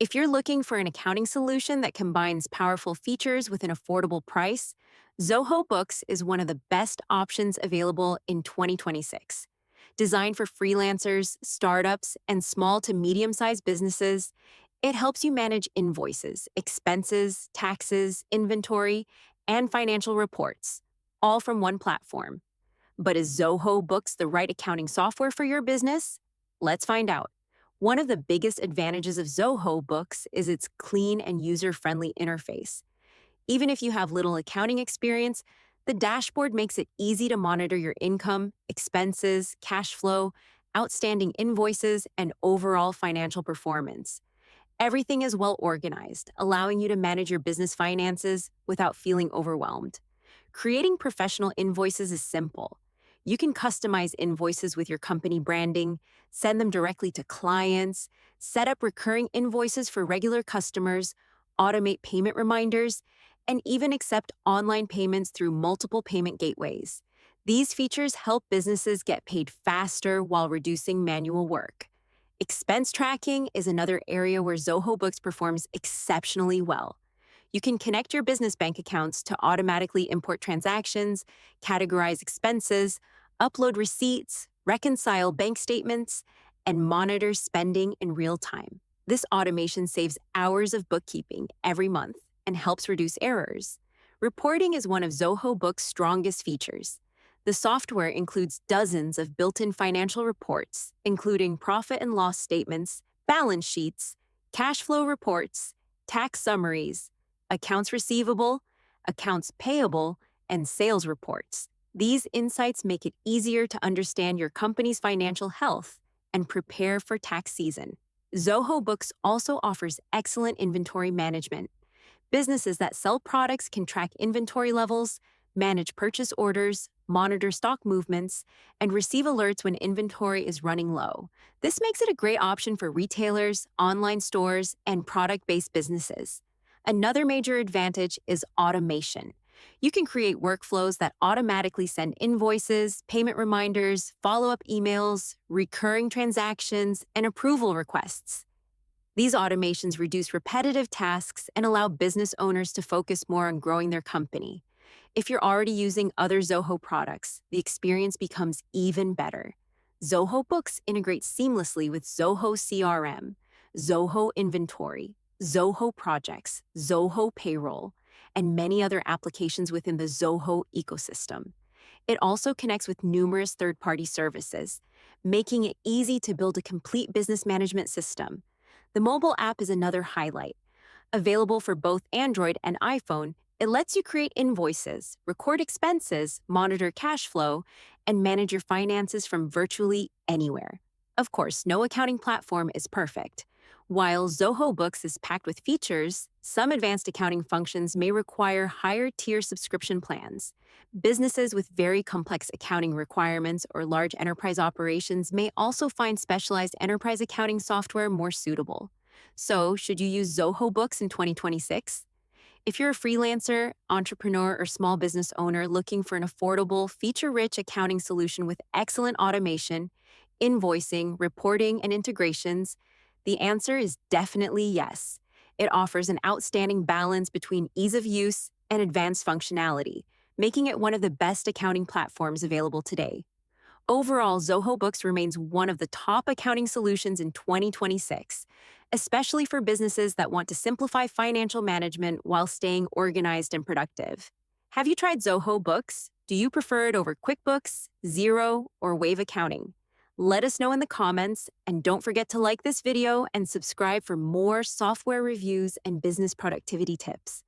If you're looking for an accounting solution that combines powerful features with an affordable price, Zoho Books is one of the best options available in 2026. Designed for freelancers, startups, and small to medium sized businesses, it helps you manage invoices, expenses, taxes, inventory, and financial reports, all from one platform. But is Zoho Books the right accounting software for your business? Let's find out. One of the biggest advantages of Zoho Books is its clean and user friendly interface. Even if you have little accounting experience, the dashboard makes it easy to monitor your income, expenses, cash flow, outstanding invoices, and overall financial performance. Everything is well organized, allowing you to manage your business finances without feeling overwhelmed. Creating professional invoices is simple. You can customize invoices with your company branding, send them directly to clients, set up recurring invoices for regular customers, automate payment reminders, and even accept online payments through multiple payment gateways. These features help businesses get paid faster while reducing manual work. Expense tracking is another area where Zoho Books performs exceptionally well. You can connect your business bank accounts to automatically import transactions, categorize expenses, upload receipts, reconcile bank statements, and monitor spending in real time. This automation saves hours of bookkeeping every month and helps reduce errors. Reporting is one of Zoho Books' strongest features. The software includes dozens of built-in financial reports, including profit and loss statements, balance sheets, cash flow reports, tax summaries, accounts receivable, accounts payable, and sales reports. These insights make it easier to understand your company's financial health and prepare for tax season. Zoho Books also offers excellent inventory management. Businesses that sell products can track inventory levels, manage purchase orders, monitor stock movements, and receive alerts when inventory is running low. This makes it a great option for retailers, online stores, and product-based businesses. Another major advantage is automation. You can create workflows that automatically send invoices, payment reminders, follow-up emails, recurring transactions, and approval requests. These automations reduce repetitive tasks and allow business owners to focus more on growing their company. If you're already using other Zoho products, the experience becomes even better. Zoho Books integrates seamlessly with Zoho CRM, Zoho Inventory, Zoho Projects, Zoho Payroll, and many other applications within the Zoho ecosystem. It also connects with numerous third-party services, making it easy to build a complete business management system. The mobile app is another highlight. Available for both Android and iPhone, it lets you create invoices, record expenses, monitor cash flow, and manage your finances from virtually anywhere. Of course, no accounting platform is perfect. While Zoho Books is packed with features, some advanced accounting functions may require higher-tier subscription plans. Businesses with very complex accounting requirements or large enterprise operations may also find specialized enterprise accounting software more suitable. So, should you use Zoho Books in 2026? If you're a freelancer, entrepreneur, or small business owner looking for an affordable, feature-rich accounting solution with excellent automation, invoicing, reporting, and integrations, the answer is definitely yes. It offers an outstanding balance between ease of use and advanced functionality, making it one of the best accounting platforms available today. Overall, Zoho Books remains one of the top accounting solutions in 2026, especially for businesses that want to simplify financial management while staying organized and productive. Have you tried Zoho Books? Do you prefer it over QuickBooks, Xero, or Wave Accounting? Let us know in the comments, and don't forget to like this video and subscribe for more software reviews and business productivity tips.